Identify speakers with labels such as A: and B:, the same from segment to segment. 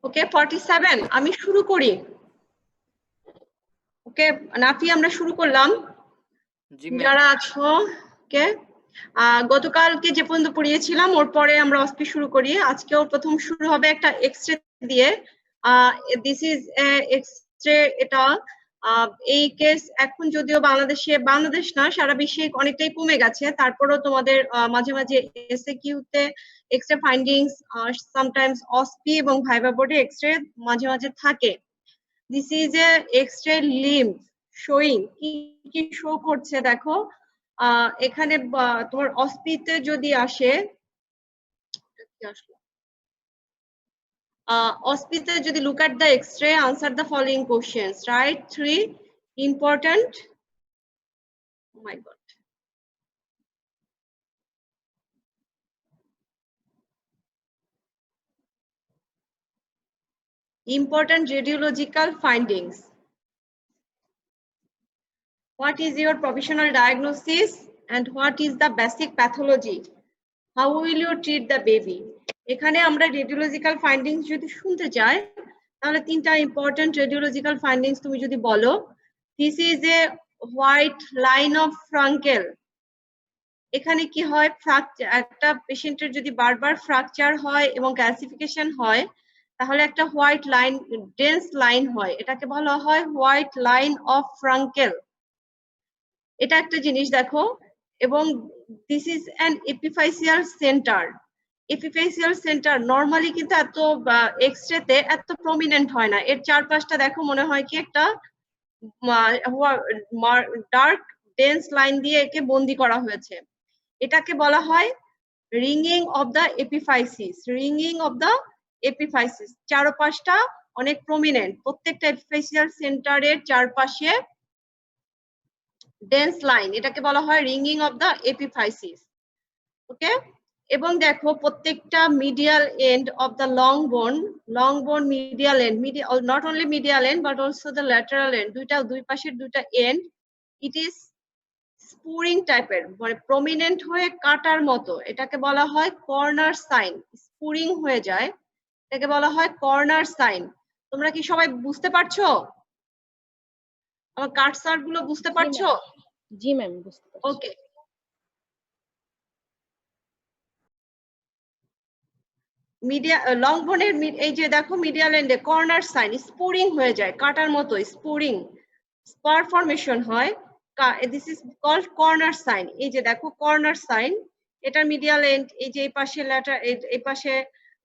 A: ওকে 47 আমি শুরু করি। ওকে নাফি আমরা শুরু করলাম। যারা আছো ওকে গতকালকে যে পর্যন্ত পড়িয়েছিলাম ওর পরে আমরা অস্পি শুরু করি। আজকেও প্রথম শুরু হবে একটা এক্সরে দিয়ে। This is x-ray. এটা এই কেস এখন যদিও বাংলাদেশ না সারা বিশ্বে অনেকটাই কমে গেছে, তারপরেও তোমাদের মাঝে মাঝে এসএকিউ তে এক্সরে ফাইন্ডিংস সামটাইমস অস্পি এবং ভাইভা বোর্ডে এক্সরে মাঝে মাঝে থাকে। This is a x-ray limb showing. কি কি শো করছে দেখো, এখানে তোমার অস্পিতে যদি আসে, অস্পিতে যদি look at the X-ray, answer the following questions. Write 3 important. Oh my God. Important radiological findings. What is your professional diagnosis and what is the basic pathology? How will you treat the baby? এখানে আমরা radiological findings যদি শুনতে চাই তাহলে তিনটা important radiological findings তুমি যদি বলো, this is a white line of Frankel. এখানে কি হয়, একটা পেশেন্টের যদি বারবার ফ্র্যাকচার হয় এবং ক্যালসিফিকেশন হয় তাহলে একটা হোয়াইট লাইন, ডেন্স লাইন হয়, এটাকে বলা হয় হোয়াইট লাইন অফ ফ্রাঙ্কেল। এটা একটা জিনিস দেখো। এবং this is an epiphyseal centre. Epiphyseal centre normally কিন্তু এত এক্সরেতে এত প্রমিনেন্ট হয় না, এর চারপাশটা দেখো মনে হয় কি একটা ডার্ক ডেন্স লাইন দিয়ে একে বন্দি করা হয়েছে। এটাকে বলা হয় ringing of the epiphysis. Ringing of the epiphysis, চারপাশটা অনেক প্রমিনেন্ট, প্রত্যেকটা এপিফাইসিয়াল সেন্টারের চারপাশে ডেন্স লাইন, এটাকে বলা হয় ringing of the epiphysis. Okay, এবং দেখো প্রত্যেকটা medial end of the long bone medial end, not only medial end but also the lateral end, দুই পাশের দুইটা এন্ড ইট ইজ স্পুরিং টাইপের, মানে প্রমিনেন্ট হয়ে কাটার মতো, এটাকে বলা হয় কর্নার সাইন। স্পুরিং হয়ে যায়, এটাকে বলা হয় কর্নার সাইন। তোমরা কি সবাই বুঝতে পারছো? আমার কাটসার গুলো বুঝতে পারছো?
B: জি ম্যাম, বুঝতে পারছি।
A: ওকে, লং বোনের এই যে দেখো মিডিয়াল এন্ডে কর্নার সাইন, স্পুরিং হয়ে যায় কাটার মতো, স্পুরিং স্পার ফরমেশন হয়, this is called corner sign. এই যে দেখো কর্নার সাইন, এটার মিডিয়াল এন্ড এই যে এই পাশে এই পাশে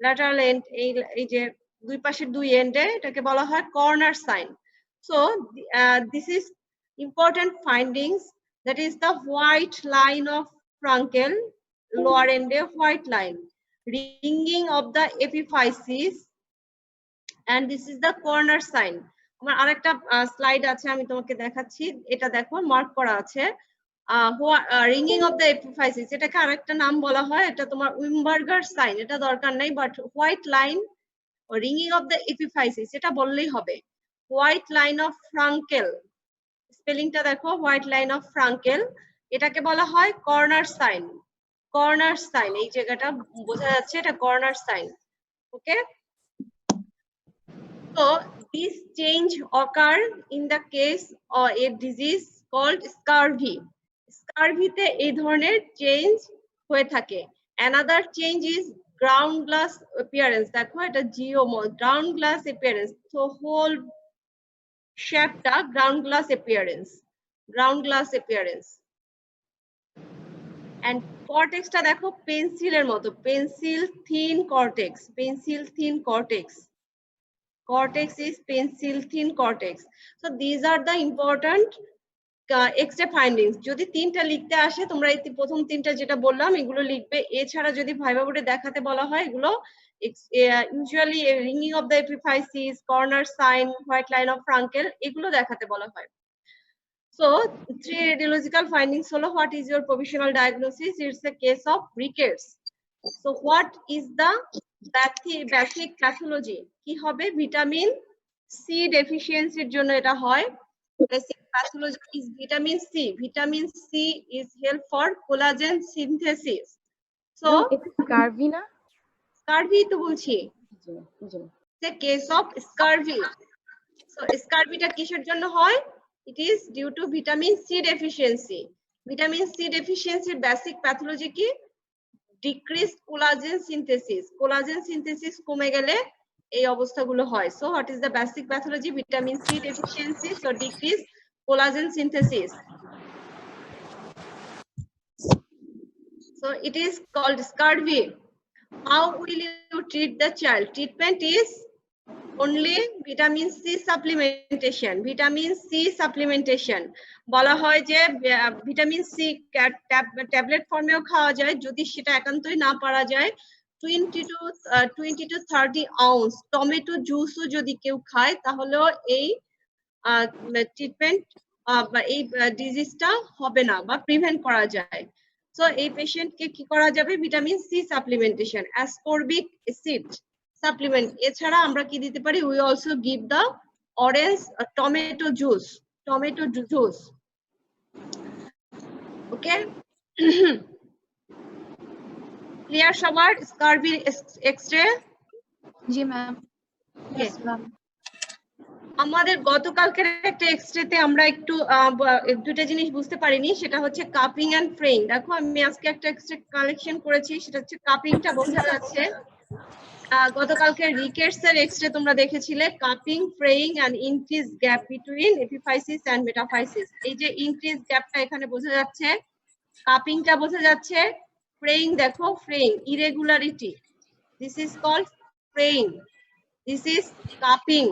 A: ল্যাটারাল এন্ড, এই যে দুই পাশের দুই এন্ডে, এটাকে বলা হয় corner sign. So this is important findings, that is the white line of Frankel, lower end white line, ringing of the epiphysis, and this is the corner sign. আমার আরেকটা স্লাইড আছে আমি তোমাকে দেখাচ্ছি, এটা দেখো মার্ক করা আছে রিঙ্গিং অফ দ্য এপিফাইসিস, এটাকে আরেকটা নাম বলা হয়, এটা তোমার উইমবার্গার সাইন, এটা দরকার নাই, but white line ringing of the epiphysis এটা বললেই হবে। হোয়াইট লাইন অফ ফ্রাঙ্কেল, স্পেলিংটা দেখো হোয়াইট লাইন অফ ফ্রাঙ্কেল, এটাকে বলা হয় কর্নার সাইন। কর্নার সাইন, এই জায়গাটা বোঝা যাচ্ছে এটা corner sign. Okay, so this change occur in the case of a disease called scurvy. Scurvy তে এই ধরনের চেঞ্জ হয়ে থাকে। Another change is ground glass appearance, দেখো এটা জিওমো, ground glass appearance, so whole shapeটা ground glass appearance, ground glass appearance. And cortex টা দেখো পেন্সিলের মতো, pencil thin cortex, pencil thin cortex, cortex is pencil thin cortex. So these are the important X-ray findings. যদি তিনটা লিখতে আসে তোমরা এই প্রথম তিনটা যেটা বললাম এগুলো লিখবে, এছাড়া যদি ভাইভা বোর্ডে দেখাতে বলা হয় এগুলো usually ringing of the epiphysis, corner sign, white line of Frankel এগুলো দেখাতে বলা হয়। So 3 radiological findings holo, what is your provisional diagnosis? It's a case of rickets. So what is the basic pathology কি হবে? Vitamin C ডেফিসিয়েন্সির জন্য এটা হয়। Basic pathology is vitamin C. Vitamin C is help for collagen synthesis. So,
B: scurvy না?
A: scurvy তো বলছি।
B: জি ma'am, জি ma'am.
A: The case of scurvy. So, scurvy টা কিসের জন্য হয়? It is due to vitamin C deficiency. Vitamin C deficiency basic pathology কি? Decreased collagen synthesis. Collagen synthesis কমে গেলে এই অবস্থাগুলো হয়। So, what is the basic pathology? Vitamin C deficiency. So, decreased collagen synthesis. So it is called scurvy. How will you treat the child? Treatment is only vitamin C supplementation. Vitamin C supplementation. বলা হয় যে vitamin C tablet ফর্মেও খাওয়া যায়, যদি সেটা একান্তই না পারা যায় 20 to 30 ounce টমেটো জুসও যদি কেউ খায় তাহলেও এই ট্রিটমেন্ট বা এই ডিজিজটা হবে না বা প্রিভেন্ট করা যায়। সো এই পেশেন্টকে কি করা যাবে? Vitamin C supplementation, ascorbic acid supplement. এছাড়া আমরা কি দিতে পারি? We also give the orange tomato juice, okay? Clear সবার? Scurvy X-ray?
C: জি ম্যাম।
A: Yes, আমাদের গতকালকের একটা এক্সরেতে আমরা একটু দুটো জিনিস বুঝতে পারিনি, সেটা হচ্ছে কাপিং এন্ড ফ্রেইং। দেখো আমি আজকে একটা এক্সরে কালেকশন করেছি, সেটা হচ্ছে কাপিংটা বোঝা যাচ্ছে। গতকালকে রিকেটস এর এক্সরে তোমরা দেখেছিলে cupping, fraying and increase gap between epiphysis and metaphysis. এই যে ইনক্রিজ গ্যাপটা এখানে বোঝা যাচ্ছে, কাপিংটা বোঝা যাচ্ছে, ফ্রেইং দেখো, fraying irregularity, this is called fraying, this is cupping,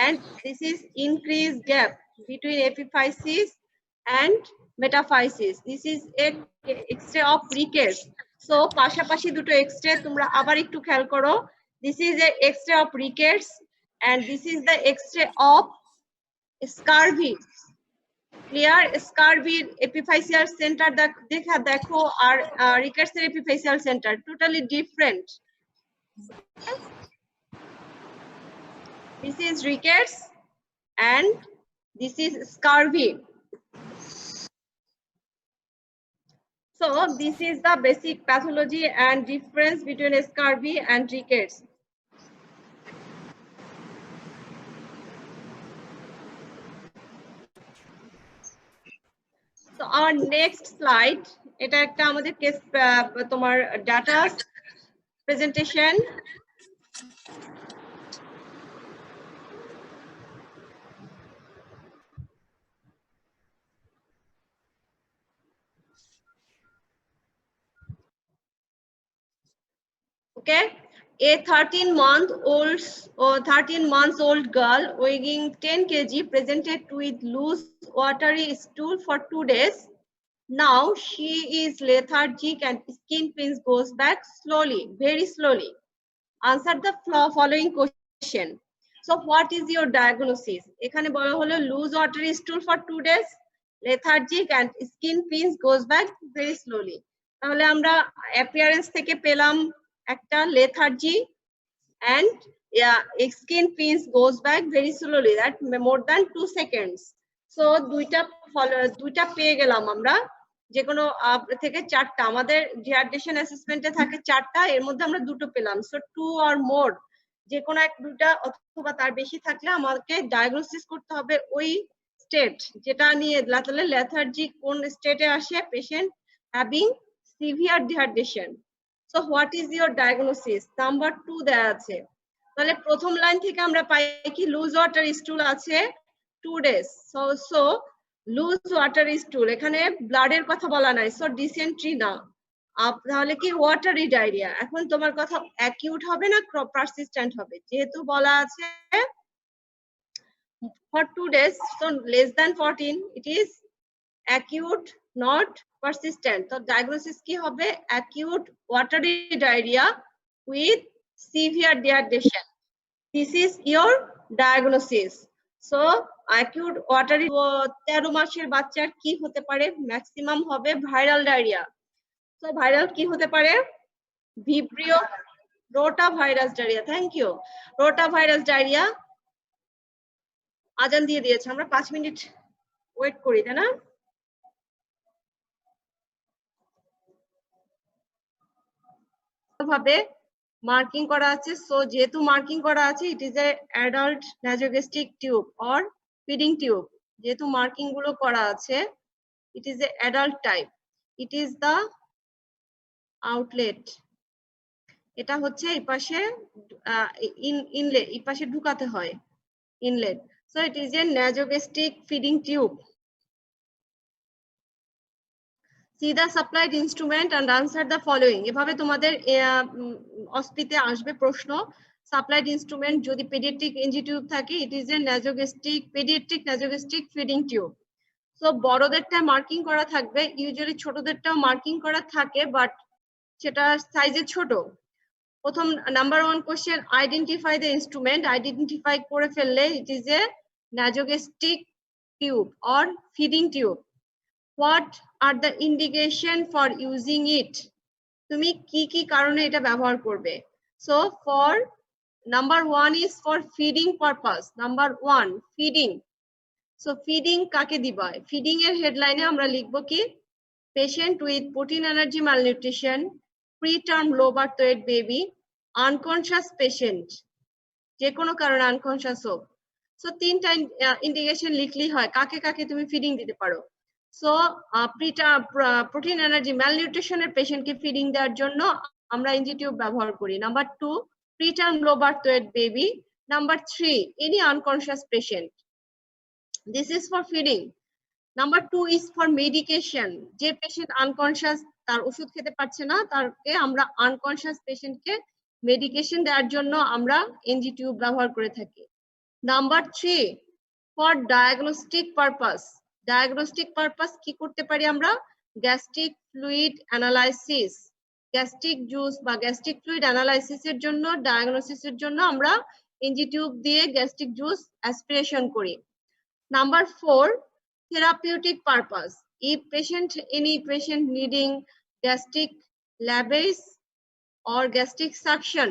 A: and this is increased gap between epiphysis and metaphysis. This is a X-ray of rickets. So পাশাপাশি দুটো X-ray তোমরা আবার একটু খেয়াল করো। This is a X-ray of rickets and this is the X-ray of scurvy. Clear? Scurvy epiphyseal center দেখা দেখো আর rickets এর epiphyseal center totally different. This is rickets and this is scurvy. So this is the basic pathology and difference between scurvy and rickets. So our next slide, এটা একটা আমাদের case তোমার data presentation. Okay, a 13 months old girl weighing 10 kg presented with loose watery stool for 2 days. Now she is lethargic and skin pains goes back slowly, very slowly. Answer the following question. So what is your diagnosis? এখানে বলা হলো loose watery stool for 2 days, lethargic and skin pains goes back very slowly. তাহলে আমরা appearance থেকে পেলাম একটা lethargy and skin pains goes back very slowly, that more than 2 seconds. So দুইটা পেয়ে গেলাম আমরা, যে কোনো থেকে চারটা, আমাদের ডিহাইড্রেশন অ্যাসেসমেন্টে থাকে চারটা, এর মধ্যে আমরা দুটো পেলাম। সো 2 or more, যে কোনো এক দুটা অথবা তার বেশি থাকলে আমাকে ডায়াগনোসিস করতে হবে ওই স্টেট যেটা নিয়ে, তাহলে লেথার্জি কোন স্টেটে আসে? Patient having severe dehydration. So what is your diagnosis? Number 2 দেয়া আছে। তাহলে প্রথম লাইন থেকে আমরা পাই কি? লুজ ওয়াটার স্টুল আছে 2 days. So loose water stool, এখানে ব্লাডের কথা বলা নাই, সো ডিসেন্ট্রি না, তাহলে কি ওয়াটারি ডায়রিয়া। এখন তোমার কথা অ্যাকিউট হবে না পারসিস্টেন্ট হবে? যেহেতু বলা আছে for 2 days, so less than 14, it is acute not persistent. So diagnosis কি হবে? acute watery diarrhea with severe dehydration. This is your diagnosis. So acute watery 13 মাসের বাচ্চার কি হতে পারে? ম্যাক্সিমাম হবে ভাইরাল ডায়রিয়া। সো ভাইরাল কি হতে পারে? Rotavirus diarrhoea, thank you. Rotavirus diarrhoea আজান দিয়ে দিয়েছে, আমরা 5 মিনিট ওয়েট করি, তাই না? ভাবে মার্কিং করা আছে, সো যেহেতু মার্কিং করা আছে, ইট is A adult nasogastric tube or feeding tube. যেহেতু মার্কিং গুলো করা আছে, ইট is A adult type, it is the outlet. এটা হচ্ছে এই পাশে ইনলেট, এই পাশে ঢুকাতে হয় inlet. So it is a nasogastric feeding tube. See the supplied instrument and answer the following. এভাবে তোমাদের অস্পিতে আসবে প্রশ্ন। সাপ্লাইড ইনস্ট্রুমেন্ট যদি পেডিয়াট্রিক এনজি টিউব থাকে, it is a nasogastric paediatric nasogastric feeding tube. So বড়দেরটা মার্কিং করা থাকবে, ইউজুয়ালি ছোটদেরটাও মার্কিং করা থাকে, বাট সেটা সাইজে ছোট। প্রথম number 1 question, identify the instrument. Identify করে ফেললে ইট is a nasogastric tube or feeding tube. What are the indication for using it? তুমি কি কি কারণে এটা ব্যবহার করবে? So for number 1 is for feeding purpose. Number 1, feeding. So feeding কাকে দিবা? Feeding এর হেডলাইনে আমরা লিখবো কি? Patient with protein allergy malnutrition, preterm low birth weight baby, unconscious patient. যে কোনো কারণে আনকনশিয়াস হোক। সো তিনটা ইন্ডিকেশন লিখলেই হয় কাকে কাকে তুমি ফিডিং দিতে পারো। সো প্রোটিন এনার্জি ম্যালনিউট্রিশনের পেশেন্টকে ফিডিং দেওয়ার জন্য আমরা এনজি টিউব ব্যবহার করি। Number 2, preterm low birth weight baby. Number 3, any unconscious patient. This is for feeding. Number 2 is for medication. যে পেশেন্ট আনকনশিয়াস, তার ওষুধ খেতে পারছে না, তারকে আমরা আনকনশিয়াস পেশেন্টকে মেডিকেশন দেওয়ার জন্য আমরা এনজি টিউব ব্যবহার করে থাকি। Number 3, for diagnostic purpose. Diagnostic purpose কি করতে পারি আমরা? Gastric fluid analysis, gastric juice বা গ্যাস্ট্রিক ফ্লুইড অ্যানালাইসিসের জন্য, ডায়াগনোসিসের জন্য আমরা এনজি টিউব দিয়ে গ্যাস্ট্রিক জুস অ্যাসপিরেশন করি। Number 4, therapeutic purpose. If any patient needing gastric lavage or gastric suction,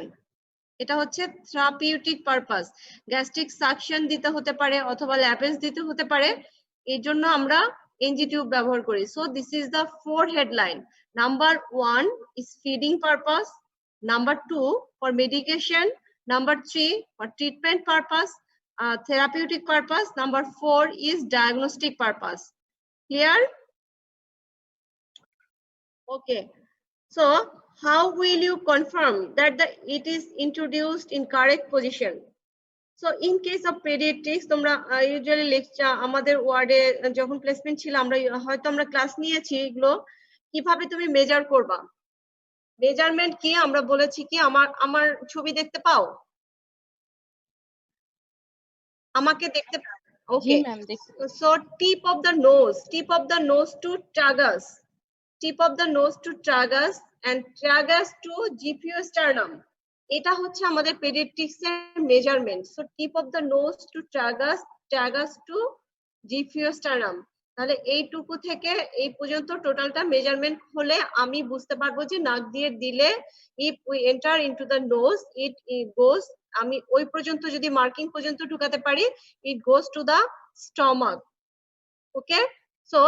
A: এটা হচ্ছে therapeutic purpose. Gastric suction দিতে হতে পারে অথবা lavage দিতে হতে পারে, এর জন্য আমরা এনজি টিউব ব্যবহার করি। So this is the 4 headline. Number 1 is feeding purpose. Number 2 for medication. Number 3 for treatment purpose. Therapeutic purpose. Number 4 is diagnostic purpose. Clear? Okay. So how will you confirm that it is introduced in correct position? So in case of pediatrics, তোমরা usually lecture আমাদের ওয়ার্ডে যখন placement ছিল, আমরা হয়তো আমরা class নিয়েছি এগুলো কিভাবে তুমি মেজার করবা। মেজারমেন্ট কি আমরা বলেছি কি, আমার ছবি দেখতে পাও? আমাকে দেখতে পাও? ওকে। So tip of the nose to tragus, tip of the nose to tragus and tragus to GPO-sternum. এটা হচ্ছে আমাদের পেডিয়াট্রিক্স এর measurement. So tip of the nose to tragus, tragus to GPO-sternum। তাহলে এইটুকু থেকে এই পর্যন্ত টোটালটা মেজারমেন্ট হলে আমি বুঝতে পারবো যে নাক দিয়ে দিলে if we enter into the nose it goes, আমি ওই পর্যন্ত যদি মার্কিং পর্যন্ত ঢুকাতে পারি, it goes to the stomach. Okay, so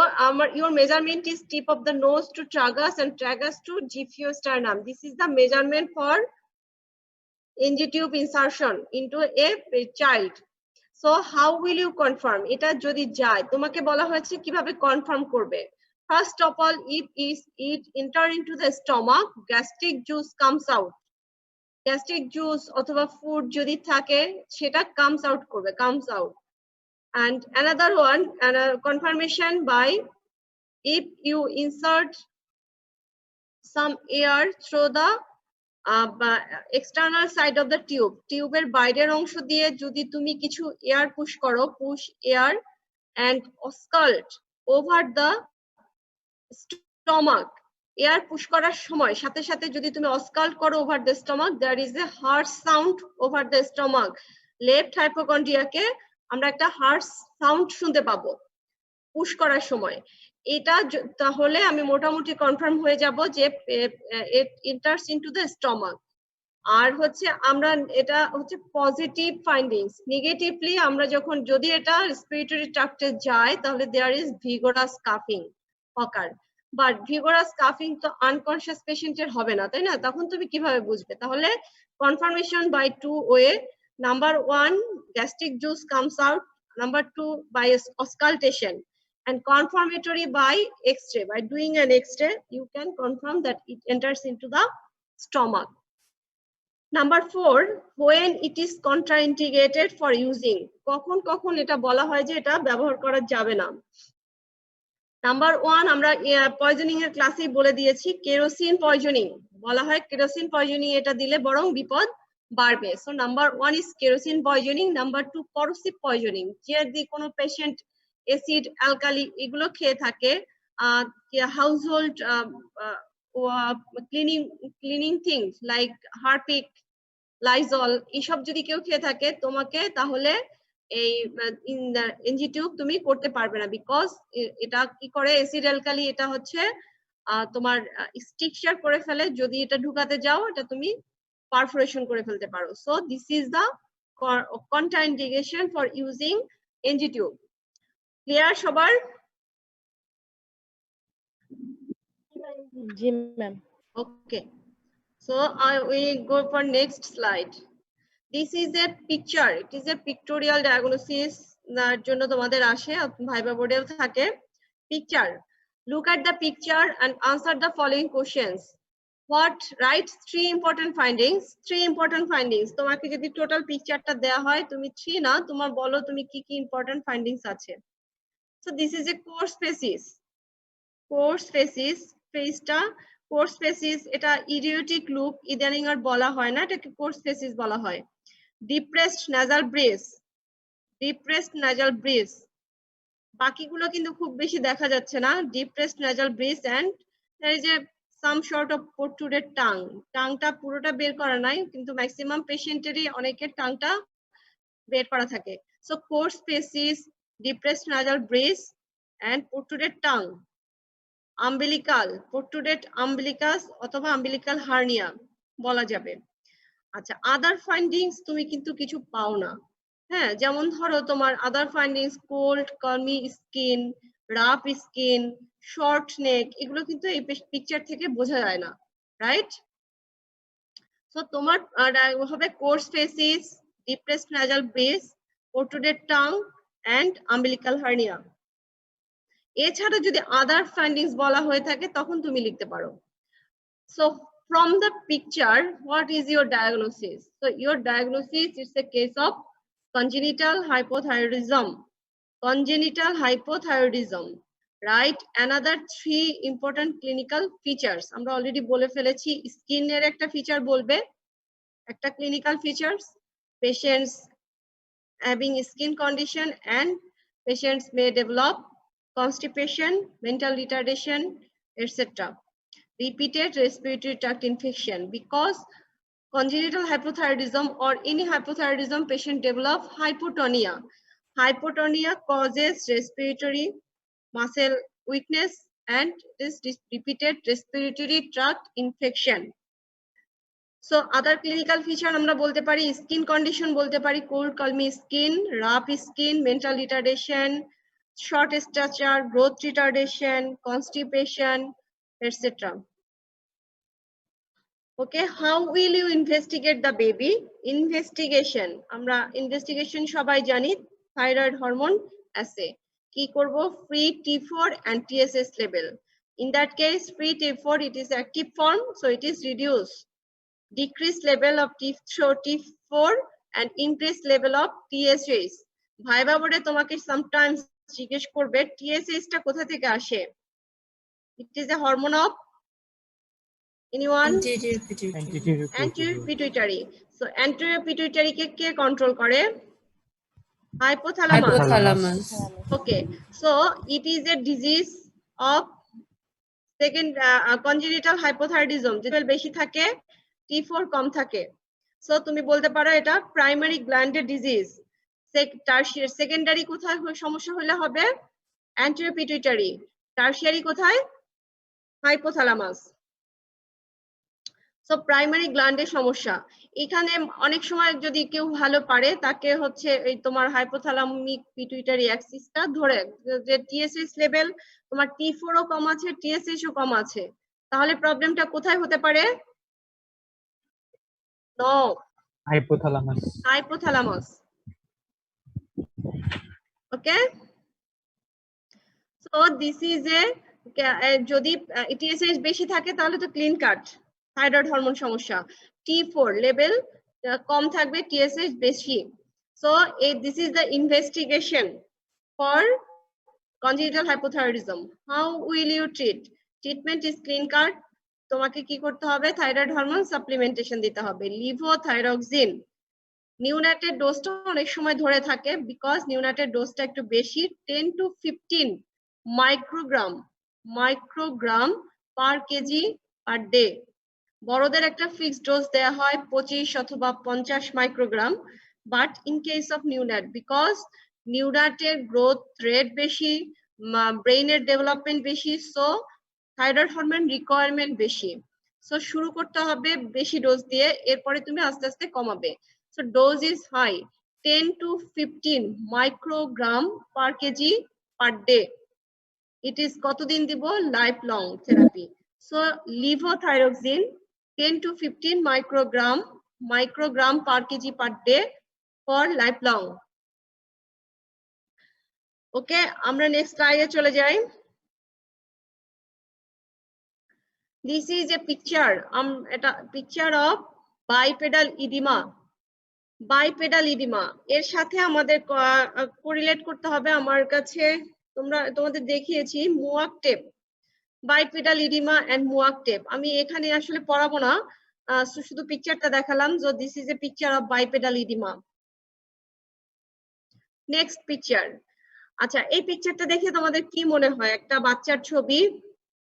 A: your measurement is tip of the nose to tragus and tragus to GPO-sternum. This is the measurement for NG tube insertion into a child. So how will you confirm? এটা যদি যায়, তোমাকে বলা হয়েছে কিভাবে confirm করবে। First of all, if it enter into the stomach, gastric juice comes out. Gastric juice অথবা food যদি থাকে সেটা comes out করবে, comes out. And another one, confirmation by if you insert some air through the external side of the tube, টিউবের বাইরের অংশ দিয়ে যদি তুমি কিছু এয়ার পুশ করো, push air and auscult over the stomach. Air push করার সময় সাথে সাথে যদি তুমি auscult করো over the stomach, there is a harsh sound over the stomach. Left হাইপোকন্ড্রিয়াকে আমরা একটা হার্শ সাউন্ড শুনতে পাবো পুশ করার সময়। এটা তাহলে আমি মোটামুটি কনফার্ম হয়ে যাব যে ইট এন্টারস ইনটু দ্য স্টমাক। আর হচ্ছে আমরা এটা হচ্ছে পজিটিভ ফাইন্ডিংস। নেগেটিভলি আমরা যখন যদি এটা রেসপিরেটরি ট্র্যাক্টে যায় তাহলে there is vigorous কাফিং ochre, but vigorous কাফিং তো আনকনসিয়াস পেশেন্টের হবে না, তাই না? তখন তুমি কিভাবে বুঝবে? তাহলে confirmation by two way, number one gastric juice comes out, number two by auscultation, and confirmatory by X-ray. By doing an X-ray you can confirm that it enters into the stomach. Number four, when it is contraindicated for using, কখন কখন এটা বলা হয় যে এটা ব্যবহার করা যাবে না। নাম্বার ওয়ান আমরা পয়জনিং এর ক্লাসেই বলে দিয়েছি, কেরোসিন পয়জনিং বলা হয়, কেরোসিন পয়জনিং এটা দিলে বরং বিপদ বাড়বে। So number one is kerosene poisoning. Number two corrosive poisoning, যদি কোনো পেশেন্ট অ্যাসিড অ্যালকালি এগুলো খেয়ে থাকে, household cleaning things like Harpic, Lysol এসব যদি কেউ খেয়ে থাকে তোমাকে, তাহলে এই এনজি টিউব তুমি করতে পারবে না, বিকজ এটা কি করে অ্যাসিড অ্যালকালি এটা হচ্ছে তোমার স্ট্রিকচার করে ফেলে, যদি এটা ঢুকাতে যাও এটা তুমি পারফোরেশন করে ফেলতে পারো। So this is the contraindication for using NG tube. Clear সবার?
B: জি ma'am.
A: Okay, so I will go for next slide. This is a picture. It is a pictorial diagnosis এর জন্য তোমাদের আসে, ভাইবা বোর্ডেও থাকে। Picture. Look at the picture and answer the following questions. What? Write three important findings. Three important findings. তোমাকে যদি total পিকচারটা দেয়া হয়, তুমি 3 না, তোমার বলো তুমি কি কি ইম্পর্টেন্ট ফাইন্ডিংস আছে। So this is a coarse facies. Coarse facies, ফেসটা কোর্স ফেসিস, এটা ইডিওটিক লুপ ইদানিং আর বলা হয় না, এটাকে কোর্স ফেসিস বলা হয়। Depressed nasal bridge, depressed nasal bridge, বাকিগুলো কিন্তু খুব বেশি দেখা যাচ্ছে না। Depressed nasal bridge and there is a some sort of protruded tongue, টাংটা পুরোটা বের করা নাই, কিন্তু ম্যাক্সিমাম পেশেন্টেরই অনেকের টাংটা বের করা থাকে। So coarse facies, depressed nasal bridge and protruded tongue, umbilical, protruded umbilicus অথবা আম্বিলিকাল হার্নিয়া বলা যাবে। আচ্ছা, আদার ফাইন্ডিংস তুমি কিন্তু কিছু পাও না। হ্যাঁ, যেমন ধরো তোমার আদার ফাইন্ডিংস কোল্ড, কর্মি skin, rough skin, short neck, এগুলো কিন্তু এই পিকচার থেকে বোঝা যায় না, রাইট? সো তোমার হবে coarse facies, depressed nasal bridge, protruded tongue and umbilical hernia. এছাড়া যদি আদার ফাইন্ডিংস বলা হয়ে থাকে তখন তুমি লিখতে পারো। So from the picture, what is your diagnosis? So your diagnosis is a case of congenital hypothyroidism. Congenital hypothyroidism, right? Another three important clinical features. আমরা অলরেডি বলে ফেলেছি, স্কিনের একটা ফিচার বলবে, একটা clinical features, patients having skin condition and patients may develop constipation, mental retardation, etc. Repeated respiratory tract infection, because congenital hypothyroidism or any hypothyroidism patient develop hypotonia. Hypotonia causes respiratory muscle weakness and this repeated respiratory tract infection. So other clinical feature আমরা বলতে পারি, skin condition বলতে পারি cold calmy skin, rough skin, mental retardation, short stature, growth retardation, constipation, etc. Okay, how will you investigate the baby? Investigation, আমরা investigation সবাই জানি, thyroid hormone assay. কি করব? free T4 and TSS level. In that case, free T4, it is active form, so it is reduced. Decreased level of T4 and increased level of TSH. Viva বোর্ডে তোমাকে sometimes জিজ্ঞেস করবে TSH টা কোথা থেকে আসে? It is a hormone of anyone? Anterior pituitary. So anterior pituitary K control করে? Hypothalamus. Okay, so it is a disease of second congenital hypothyroidism, যেটা বেশি থাকে T4 কম থাকে। সো তুমি বলতে পারো এটা প্রাইমারি গ্ল্যান্ডের ডিজিজ। টারশিয়ারি, সেকেন্ডারি কোথায় সমস্যা হলে হবে? Anterior pituitary. টারশিয়ারি কোথায়? হাইপোথ্যালামাস। সো প্রাইমারি গ্ল্যান্ডের সমস্যা এখানে অনেক সময় যদি কেউ ভালো পারে তাকে হচ্ছে এই তোমার হাইপোথ্যালামিক পিটুইটারি অ্যাক্সিসটা ধরে যে টিএসএইচ লেভেল তোমার T4 ও কম আছে TSH ও কম আছে তাহলে প্রবলেমটা কোথায় হতে পারে no hypothalamus okay so this is a যদি TSH বেশি থাকে তাহলে তো ক্লিন কাট থাইরয়েড হরমোন সমস্যা T4 লেভেল কম থাকবে TSH বেশি so this is the investigation for congenital hypothyroidism how will you treat treatment is clean cut তোমাকে কি করতে হবে থাইরয়েড হরমোন সাপ্লিমেন্টেশন দিতে হবে লিভোথাইরক্সিন নিউনাটের ডোজটা অনেক সময় ধরে থাকে বিকজ নিউনাটের ডোজটা একটু বেশি 10 to 15 microgram per KG per day বড়দের একটা ফিক্সড ডোজ দেয়া হয় 25 অথবা 50 microgram but in case of neonate because নিউনাটের গ্রোথ রেট বেশি ব্রেইনের ডেভেলপমেন্ট বেশি সো থাইরয়েড হরমোন রিকোয়ারমেন্ট বেশি সো শুরু করতে হবে বেশি ডোজ দিয়ে এরপরে তুমি আস্তে আস্তে কমাবে so dose is high 10 to 15 microgram per KG per day it is কতদিন দিব life long therapy so levothyroxine 10 to 15 microgram per KG per day for life long okay আমরা নেক্সট স্লাইডে চলে যাই দিস ইজ এ পিকচার এটা picture of bipedal oedema এর সাথে আমাদের কোরিলেট করতে হবে আমার কাছে তোমাদের দেখিয়েছি MUAC tape bipedal oedema and MUAC tape আমি এখানে আসলে পড়াবো না শুধু পিকচারটা দেখালাম যে this is a picture of bipedal oedema next picture আচ্ছা এই পিকচারটা দেখে তোমাদের কি মনে হয় একটা বাচ্চার ছবি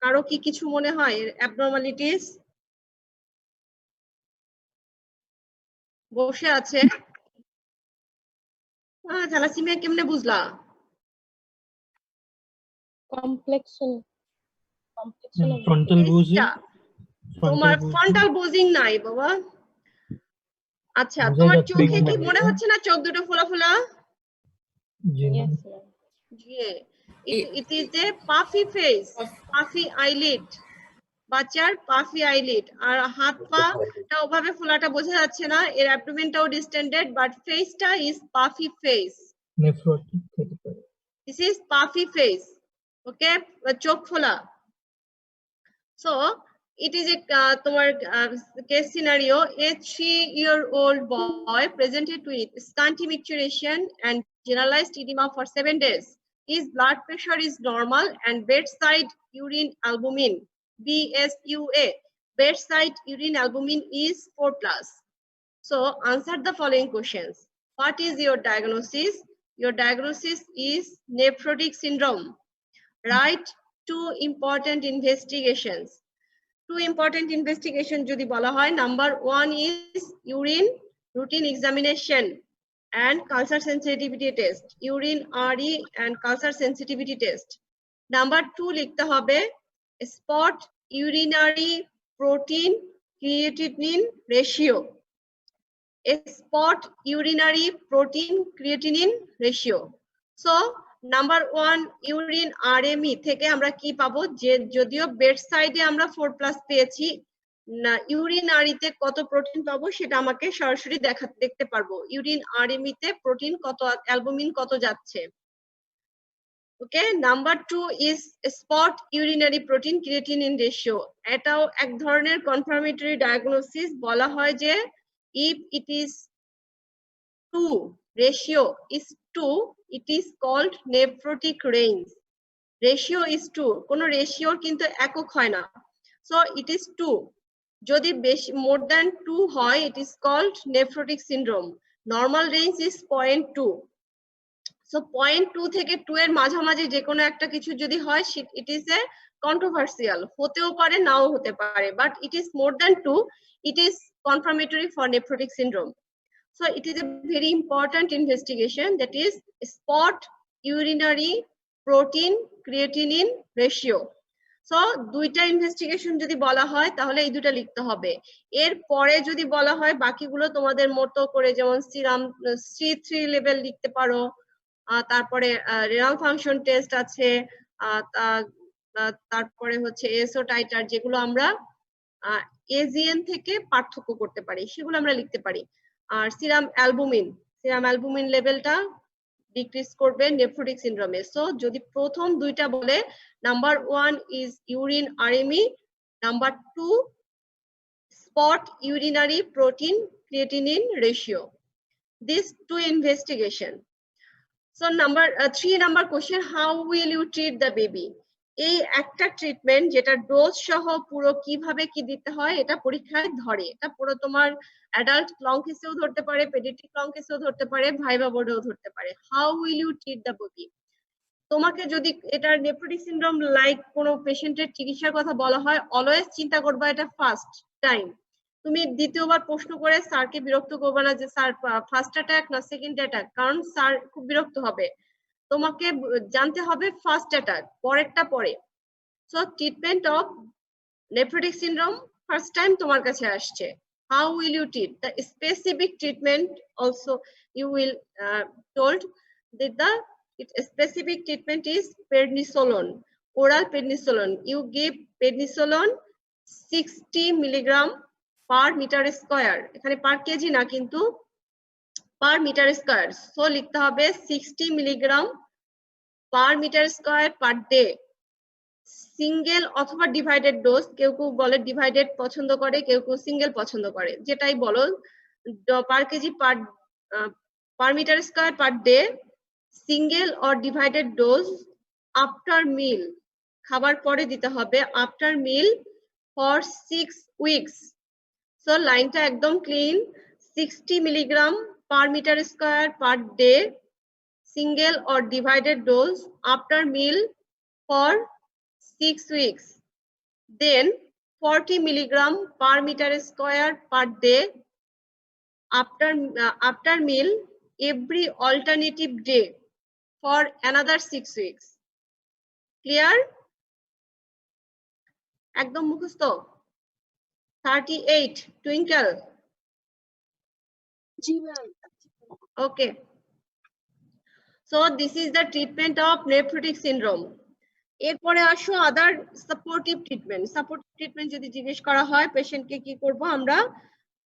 A: কারো কি কিছু মনে হয় অ্যাবনর্মালিটিস বসে আছে থ্যালাসেমিয়া কেমনে বুঝলা
B: কমপ্লেক্সন
D: ফ্রন্টাল বুজিং
A: তোমার ফ্রন্টাল বুজিং নাই বাবা আচ্ছা তোমার চোখে কি মনে হচ্ছে না চোখ দুটো ফোলা ফোলা
B: yes ma'am
A: it is a puffy face puffy eyelid বাচ্চার puffy eyelid আর হাত পাটা ওভাবে ফোলাটা বোঝা যাচ্ছে না এর অ্যাবডোমেনটাও ডিস্টেন্ডেড বাট ফেসটা ইজ puffy face
D: নেফ্রোটিক হতে পারে
A: this is puffy face okay চোখ ফোলা so it is a তোমার case scenario a 3-year-old boy presented with scanty micturition and generalized edema for 7 days his blood pressure is normal and bedside urine albumin BSUA bedside urine albumin is 4+. So answer the following questions. What is your diagnosis? Your diagnosis is nephrotic syndrome. Write 2 important investigations. 2 important investigation jodi bola hoy number 1 is urine routine examination and culture sensitivity test urine RE and culture sensitivity test number 2 likhte hobe spot urinary protein creatinine ratio spot urinary protein creatinine ratio so number 1 urine RME থেকে আমরা কি পাবো যে যদিও bed সাইডে আমরা 4+ পেয়েছি না ইউরিনারিতে কত প্রোটিন পাবো সেটা আমাকে সরাসরি দেখতে পারবো ইউরিন আরএমই তে প্রোটিন কত অ্যালবুমিন কত যাচ্ছে okay number 2 is spot urinary protein creatinine ratio এটাও এক ধরনের কনফার্মেটরি ডায়াগনোসিস বলা হয় যে if it is 2 ratio is 2 it is called nephrotic range ratio is 2 কোন রেশিওর কিন্তু একক হয় না so it is 2 যদি বেশি more than 2 হয় it is called nephrotic syndrome normal range is 0.2 so 0.2 থেকে 2 এর মাঝামাঝি যে কোনো একটা কিছু যদি হয় it is a controversial হতেও পারে নাও হতে পারে but it is more than 2 it is confirmatory for nephrotic syndrome. So it is a very important investigation that is spot urinary protein creatinine ratio. So দুইটা ইনভেস্টিগেশন যদি বলা হয় তাহলে এই দুটো লিখতে হবে। এর পরে যদি বলা হয় বাকিগুলো তোমাদের মতো করে, যেমন সিরাম C3 লেভেল লিখতে পারো, তারপরে রেনাল ফাংশন টেস্ট আছে, তারপরে হচ্ছে এসও টাইটার, যেগুলো আমরা এজিএন থেকে পার্থক্য করতে পারি সেগুলো আমরা লিখতে পারি। আর সিরাম অ্যালবুমিন লেভেলটা ডিক্রিজ করবে নেফ্রোটিক সিনড্রোমে। সো যদি প্রথম দুইটা বলে, number 1 is urine RME, number 2 spot urinary protein creatinine ratio. These two investigation. So number 3 number question, how will you treat the baby? এই একটা ট্রিটমেন্ট যেটা ডোজ সহ পুরো কিভাবে কি দিতে হয় এটা পরীক্ষায় ধরে। এটা পুরো তোমার অ্যাডাল্ট লং কেসেও ধরতে পারে, পেডিয়াট্রিক লং কেসেও ধরতে পারে, ভাইভা বোর্ডেও ধরতে পারে। How will you treat the baby? তোমাকে যদি এটা নেফ্রোটিক সিনড্রোম লাইক কোনো পেশেন্টের চিকিৎসার কথা বলা হয়, অলওয়েজ চিন্তা করবা এটা ফার্স্ট টাইম। তুমি দ্বিতীয়বার প্রশ্ন করে স্যারকে বিরক্ত করবে না যে স্যার ফার্স্ট অ্যাটাক না সেকেন্ড অ্যাটাক, কারণ স্যার খুব বিরক্ত হবে। তোমাকে জানতে হবে ফার্স্ট অ্যাটাক, পরেরটা পরে। So treatment of nephrotic syndrome first time তোমার কাছে আসছে, how will you treat the specific treatment also you will told that the specific treatment is prednisolone, oral prednisolone. You give prednisolone 60 milligram per meter square, এখানে পার KG না কিন্তু পার metre square. So লিখতে হবে 60 milligram per metre square per day, single অথবা divided dose. কেউ কেউ বলে divided পছন্দ করে, কেউ কেউ সিঙ্গেল পছন্দ করে, যেটাই বলো per KG per metre square per day, single or divided dose after meal, খাবার পরে দিতে হবে, after meal for 6 weeks. So লাইনটা একদম clean, 60 milligram per metre square per day, single or divided dose after meal for 6 weeks. Then 40 milligram per meter square per day after meal every alternative day for another 6 weeks. Clear? একদম মুখস্থ? 38 Twinkle.
B: G ma'am.
A: Okay. So this is the treatment of nephrotic syndrome. এরপরে আসো আদার supportive treatment যদি জিজ্ঞেস করা হয় পেশেন্টকে কি করব আমরা,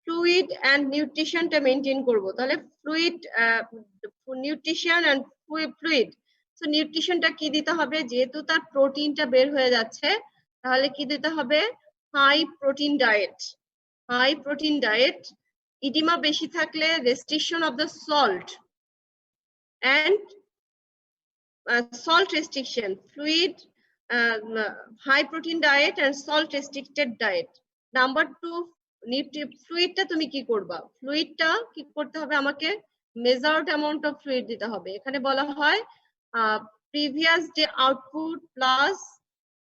A: ফ্লুইড এন্ড নিউট্রিশনটা মেইনটেইন করব। তাহলে fluid nutrition and fluid. So নিউট্রিশনটা কি দিতে হবে, যেহেতু তার প্রোটিনটা বের হয়ে যাচ্ছে তাহলে কি দিতে হবে, হাই প্রোটিন ডায়েট। ইডিমা বেশি থাকলে restriction of the salt and salt restriction, fluid, high protein diet and salt restricted diet. Number 2, ফ্লুইডটা তুমি কি করবা, ফ্লুইডটা কি করতে হবে, আমাকে মেজার্ড অ্যামাউন্ট অফ ফ্লুইড দিতে হবে। এখানে বলা হয় previous day output plus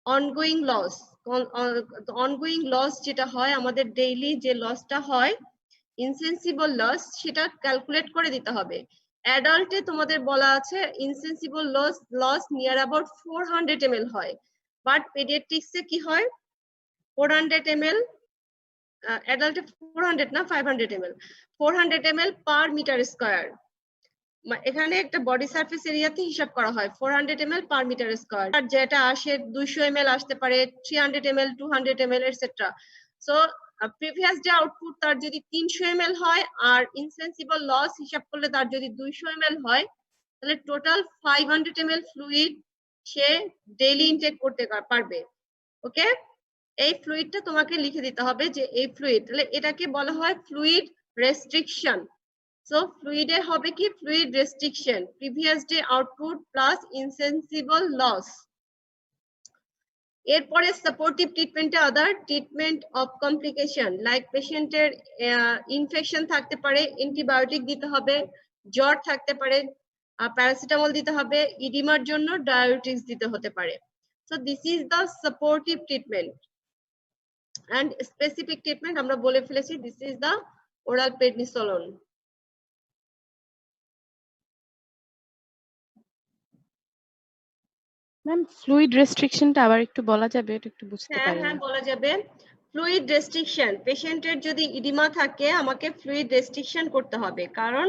A: ongoing loss যেটা হয় আমাদের ডেইলি যে লসটা হয় ইনসেন্সিবল লস, সেটা ক্যালকুলেট করে দিতে হবে। অ্যাডাল্টে তোমাদের বলা আছে insensible loss near about 400 ml হয়, বাট পেডিয়াট্রিক্সে কি হয় 400 ml, অ্যাডাল্টে 400 না 500 ml, 400 ml per metre square. এখানে একটা বডি সারফেস এরিয়াতে হিসাব করা হয় 400 ml পার মিটার স্কয়ার, আর যেটা আসে 200 ml আসতে পারে, 300 ml, 200 ml etcetera. So previous day output তার যদি 300 ml হয় আর ইনসেন্সিবল লস হিসাব করলে তার যদি 200 ml হয়, তাহলে টোটাল 500 ml ফ্লুইড সে ডেইলি ইনটেক করতে পারবে। ওকে, এই ফ্লুইডটা তোমাকে লিখে দিতে হবে যে এই ফ্লুইড, তাহলে এটাকে বলা হয় ফ্লুইড রেস্ট্রিকশন। সো ফ্লুইডে হবে কি, fluid restriction, previous day output plus insensible loss. এরপরে সাপোর্টিভ ট্রিটমেন্টে other treatment of complication, like পেশেন্টের ইনফেকশন থাকতে পারে, অ্যান্টিবায়োটিক দিতে হবে, জ্বর থাকতে পারে, প্যারাসিটামল দিতে হবে, ইডিমার জন্য ডায়াবেটিক্স দিতে হতে পারে। So this is the supportive treatment and specific treatment আমরা বলে ফেলেছি, this is the oral prednisolone.
C: Ma'am fluid রেস্ট্রিকশনটা আবার একটু বলা যাবে, এটা একটু বুঝতে
A: হ্যাঁ
C: পারিনি।
A: হ্যাঁ বলা যাবে। ফ্লুইড রেস্ট্রিকশন, পেশেন্টের যদি ইডিমা থাকে আমাকে ফ্লুইড রেস্ট্রিকশন করতে হবে, কারণ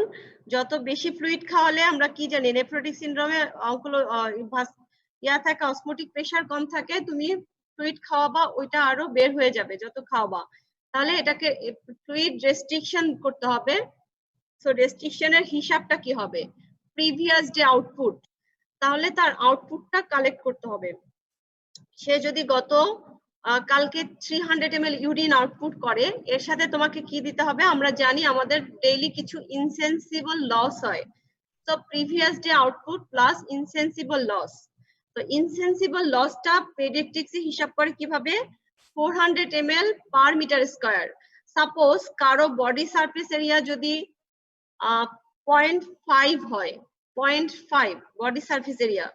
A: যত বেশি ফ্লুইড খাওয়ালে আমরা কি জানি নেফ্রোটিক সিনড্রোমে থাকে, অসমোটিক প্রেসার কম থাকে, তুমি ফ্লুইড খাওয়াবা ওইটা আরো বের হয়ে যাবে যত খাওয়াবা, তাহলে এটাকে ফ্লুইড রেস্ট্রিকশন করতে হবে। সো রেস্ট্রিকশনের হিসাবটা কি হবে, প্রিভিয়াস ডে আউটপুট, তাহলে তার আউটপুটটা কালেক্ট করতে হবে। সে যদি গত কালকে 300 ml ইউরিন আউটপুট করে, এর সাথে তোমাকে কি দিতে হবে, আমরা জানি আমাদের ডেইলি কিছু ইনসেন্সিবল লস হয়, তো previous day output plus insensible loss. তো ইনসেন্সিবল লসটা পেডিয়াট্রিক্সে হিসাব করে কিভাবে, 400 ml per metre square. Suppose কারো বডি সারফেস এরিয়া যদি 0.5 হয়, 0.5 বডি সারফেস এরিয়া,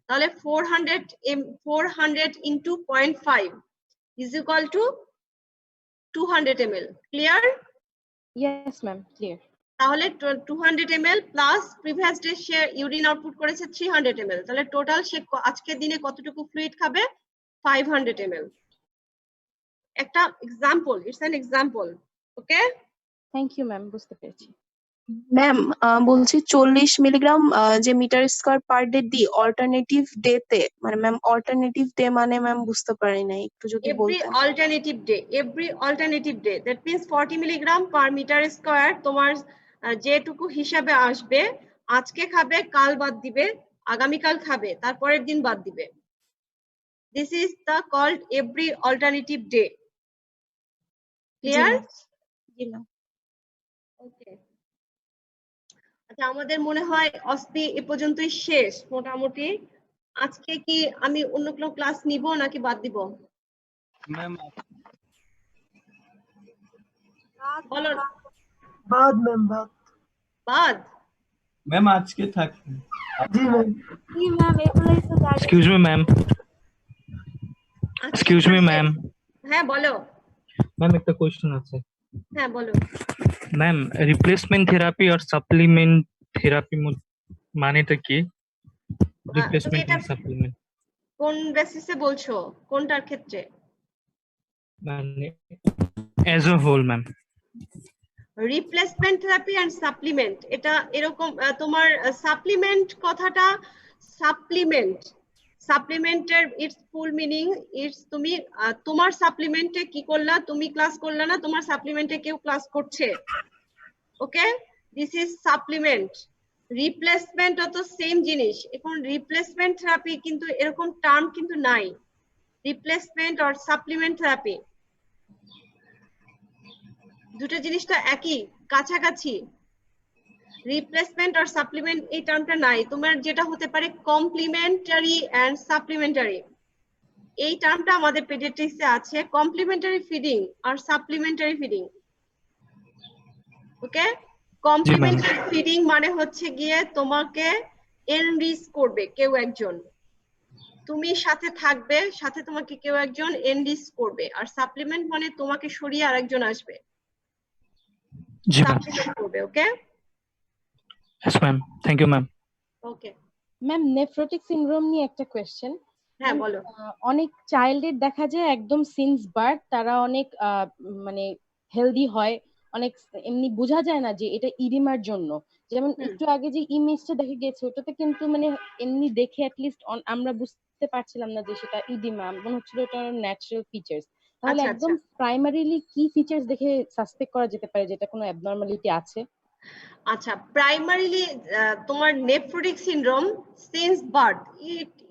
A: তাহলে 400 into 0.5 is equal to 200 ml। Clear?
C: Yes ma'am, clear.
A: তাহলে 200 ml প্লাস প্রিভিয়াস ডে সে ইউরিন আউটপুট করেছে 300 ml, তাহলে টোটাল সে আজকের দিনে কতটুকু ফ্লুইড খাবে, 500 ml। একটা example, it's an example. Okay,
C: thank you ma'am, বুঝতে পেরেছি।
E: ম্যাম বলছি 40 মিলিগ্রাম যে মিটার স্কয়ার পার ডে দিই অল্টারনেটিভ ডে তে, মানে ম্যাম অল্টারনেটিভ ডে মানে ম্যাম বুঝতে পারি না, একটু যদি
A: এভরি
E: বলতেন।
A: Alternative day, that means 40 milligram per metre square তোমার যেটুকু হিসাবে আসবে, আজকে খাবে, কাল বাদ দিবে, আগামীকাল খাবে, তারপরের দিন বাদ দিবে। This is the called every alternative day. Clear?
E: জি ম্যাম।
A: ওকে, আচ্ছা আমাদের মনে হয় অস্তি এ পর্যন্তই শেষ মোটামুটি। আজকে কি আমি অন্য কোনো ক্লাস নিব নাকি বাদ দিব?
F: ম্যাম
A: বলো।
D: বাদ ম্যাম, বাদ।
A: বাদ?
F: ম্যাম আজকে থাকবে।
D: জি ma'am.
F: Excuse me ma'am, excuse me ma'am.
A: হ্যাঁ বলো।
F: ম্যাম একটা কোশ্চেন আছে।
A: হ্যাঁ বলো।
F: ম্যাম রিপ্লেসমেন্ট থেরাপি আর সাপ্লিমেন্ট থেরাপি মানেটা কি?
A: তুমি
F: রিপ্লেসমেন্ট
A: এটা
F: এন্ড সাপ্লিমেন্ট
A: কোন বেসিসে বলছো, কোনটার ক্ষেত্রে?
F: মানে as a whole ma'am.
A: Replacement therapy and supplement, এটা এরকম তোমার সাপ্লিমেন্ট কথাটা, সাপ্লিমেন্টের ইটস ফুল মিনিং ইটস তুমি তোমার সাপ্লিমেন্টে কি করলা, তুমি ক্লাস করলা না, তোমার সাপ্লিমেন্টে কেউ ক্লাস করছে। ওকে, দিস ইজ সাপ্লিমেন্ট। রিপ্লেসমেন্ট তো সেম জিনিস। এখন রিপ্লেসমেন্ট থেরাপি কিন্তু এরকম টার্ম কিন্তু নাই, রিপ্লেসমেন্ট অর সাপ্লিমেন্ট থেরাপি দুটো জিনিসটা একই, কাছাকাছি। রিপ্লেসমেন্ট আর সাপ্লিমেন্ট এই টার্মটা নাই, তোমার যেটা হতে পারে কমপ্লিমেন্টারি এন্ড সাপ্লিমেন্টারি। এই টার্মটা আমাদের পেডিয়াট্রিক্সে আছে, কমপ্লিমেন্টারি ফিডিং আর সাপ্লিমেন্টারি ফিডিং। ওকে, কমপ্লিমেন্টারি ফিডিং মানে হচ্ছে গিয়ে তোমাকে এনরিচ করবে কেউ একজন, তুমি সাথে থাকবে, সাথে তোমাকে কেউ একজন এনরিচ করবে, আর সাপ্লিমেন্ট মানে তোমাকে সরিয়ে আরেকজন আসবে,
F: জি ম্যাম।
A: সাপ্লিমেন্ট করবে। Okay,
F: yes ma'am, thank you ma'am.
A: Okay
C: ma'am nephrotic syndrome নিয়ে একটা কোয়েশ্চেন।
A: হ্যাঁ বলো।
C: অনেক চাইল্ডের দেখা যায় একদম সিন্স বার্থ তারা অনেক মানে হেলদি হয়, অনেক এমনি বোঝা যায় না যে এটা ইডিমার জন্য। যেমন একটু আগে যে ইমেজটা দেখে গেছে ওটাতে কিন্তু মানে এমনি দেখে অ্যাটলিস্ট আমরা বুঝতে পারছিলাম না যে সেটা ইডিমা, মনে হচ্ছিল এটা ন্যাচারাল ফিচার্স। তাহলে
A: আচ্ছা
C: একদম
A: আচ্ছা
C: প্রাইমারিলি কি ফিচার্স দেখে সাসপেক্ট করা যেতে পারে যেটা কোনো অ্যাবনর্মালিটি আছে?
A: আচ্ছা, প্রাইমারিলি তোমার nephrotic syndrome since birth,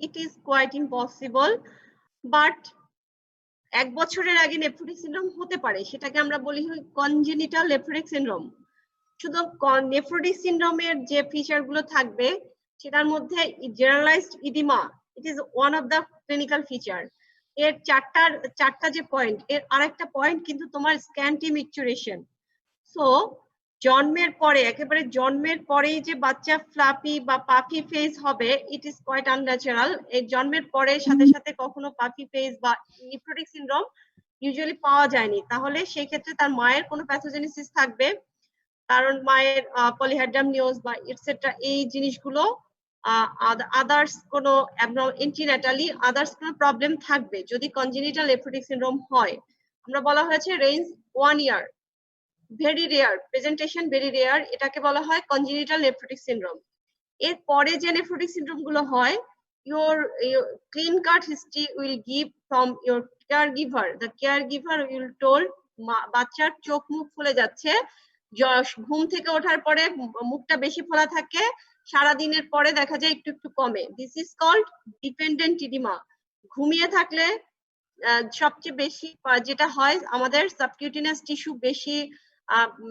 A: it is quite impossible, but 1 বছরের আগে নেফ্রোটিক সিনড্রোম হতে পারে, সেটাকে আমরা বলি কনজেনিটাল নেফ্রোটিক সিনড্রোম। শুধু নেফ্রোটিক সিনড্রোমের যে ফিচার গুলো থাকবে সেটার মধ্যে generalised oedema, it is one of the clinical feature. এর চারটা যে পয়েন্ট, এর আরেকটা পয়েন্ট কিন্তু তোমার স্ক্যান্টি ম্যাচুরেশন। সো জন্মের পরে, একেবারে জন্মের পরেই যে বাচ্চা ফ্লাপি বা পাফি ফেস হবে, ইট ইজ কোয়াইট আনন্যাচারাল। এই জন্মের পরে সাথে সাথে কখনো পাফি ফেস বা নেফ্রোটিক সিনড্রোম ইউজুয়ালি পাওয়া যায়নি, তাহলে সেই ক্ষেত্রে তার মায়ের কোনো প্যাথোজেনেসিস থাকবে, কারণ মায়ের পলিহাইড্রামনিওজ বা এটসেট্রা এই জিনিসগুলো আদার্স কোনো ইন্টিনেটালি আদার্স কোনো প্রবলেম থাকবে যদি কনজেনিটাল নেফ্রোটিক সিনড্রোম হয়। আমরা বলা হয়েছে range 1 year, very rare, presentation very rare, এটাকে বলা হয় কনজেনিটাল নেফ্রোটিক সিনড্রোম। এর পরে যে নেফ্রোটিক সিনড্রোম গুলো হয়, your clean cut history will give from your caregiver. The caregiver will told বাচ্চার চোখ মুখ ফুলে যাচ্ছে, ঘুম থেকে ওঠার পরে মুখটা বেশি ফোলা থাকে, সারা দিনের পরে দেখা যায় একটু একটু কমে। This is called dependent oedema. ঘুমিয়ে থাকলে সবচেয়ে বেশি যেটা হয় আমাদের সাবকিউটিনাস টিস্যু বেশি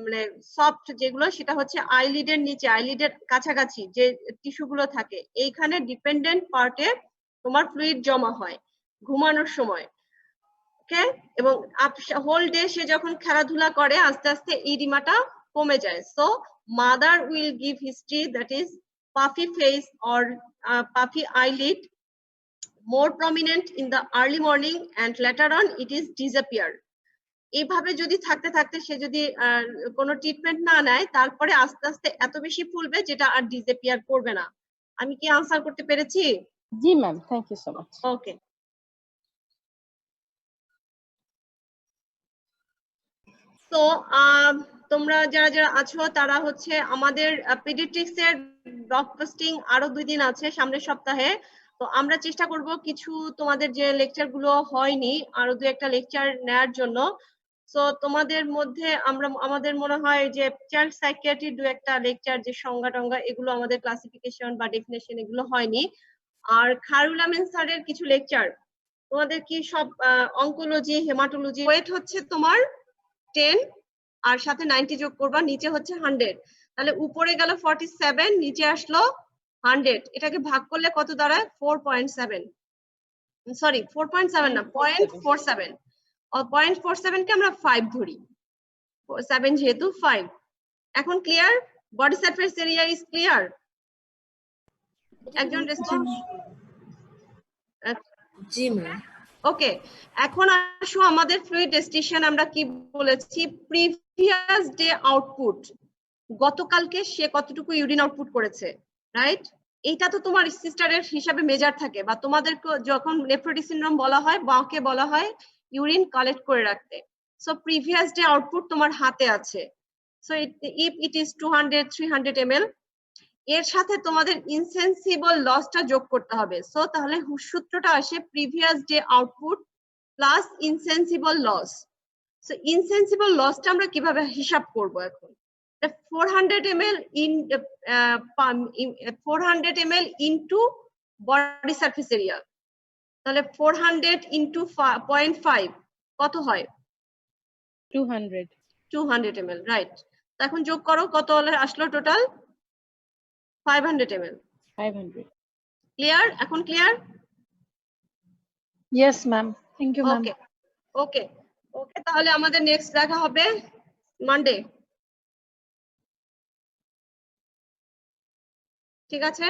A: মানে সফট যেগুলো সেটা হচ্ছে আইলিডের নিচে, আইলিডের কাছাকাছি যে টিস্যু গুলো থাকে, এইখানে ডিপেন্ডেন্ট পার্টে তোমার ফ্লুইড জমা হয় ঘুমানোর সময়। ওকে, এবং হোল ডে সে যখন খেলাধুলা করে আস্তে আস্তে ইডিমাটা কমে যায়। So mother will give history that is puffy face or puffy eyelid, more prominent in the early morning and later on it is disappear. এইভাবে যদি থাকতে থাকতে সে যদি কোনো ট্রিটমেন্ট না নেয় তারপরে আস্তে আস্তে এত বেশি ফুলবে যেটা আর ডিসঅ্যাপিয়ার করবে না। আমি কি আনসার করতে পেরেছি?
C: জি ma'am, thank you so much.
A: Okay, তো তোমরা যারা যারা আছো তারা হচ্ছে আমাদের পেডিয়াট্রিক্স এর ব্লগ পোস্টিং আরো 2 দিন আছে সামনের সপ্তাহে। তো আমরা চেষ্টা করব কিছু তোমাদের যে লেকচার গুলো হয়নি আরো 2-একটা লেকচার নেওয়ার জন্য। সো তোমাদের মধ্যে আমাদের মনে হয় যে চাইল্ড সাইকিয়াট্রি 2-একটা লেকচার যে সংজ্ঞা টঙ্গা এগুলো আমাদের ক্লাসিফিকেশন বা ডেফিনেশন এগুলো হয়নি। আর খায়রুল আমিন স্যারের কিছু লেকচার তোমাদের কি সব অঙ্কোলজি, হেমাটোলজি ওয়েট হচ্ছে তোমার 10 আর সাথে 90 যোগ করবা, নিচে হচ্ছে 100, তাহলে উপরে গেল 47, নিচে আসলো 100। এটাকে ভাগ করলে কত দাঁড়ায়? 4.7, সরি 4.7 না 0.47, 0.47 কে আমরা 5 ধরি, 7 যেহেতু 5। এখন clear? Body surface area is clear? একজন রেসপন্স?
G: জি ম্যাম।
A: ওকে, এখন আসো আমাদের ফ্লুইড রেস্ট্রিকশন আমরা কি বলেছি, প্রিভিয়াস ডে আউটপুট, গতকালকে সে কতটুকু ইউরিন আউটপুট করেছে, রাইট? এইটা তো তোমার সিস্টারের হিসাবে মেজার থাকে, বা তোমাদের যখন নেফ্রোটিক সিনড্রোম বলা হয় বাকে বলা হয় ইউরিন কালেক্ট করে রাখতে। সো প্রিভিয়াস ডে আউটপুট তোমার হাতে আছে। So if it is 200-300 ml, এর সাথে তোমাদের ইনসেন্সিবল লসটা যোগ করতে হবে। সো তাহলে সূত্রটা আসে previous day output plus insensible loss. So insensible লসটা আমরা কিভাবে হিসাব করব এখন? 400 ml in 400 ml into body surface area, তাহলে 400 into 0.5 কত হয়? 200 ml, রাইট? এখন যোগ করো কত আসলো টোটাল? 500 ml।
B: 500.
A: ক্লিয়ার? এখন clear?
B: Yes, ma'am. Thank you, ma'am.
A: ওকে ওকে ওকে, তাহলে আমাদের নেক্সট দেখা হবে মানডে, ঠিক আছে?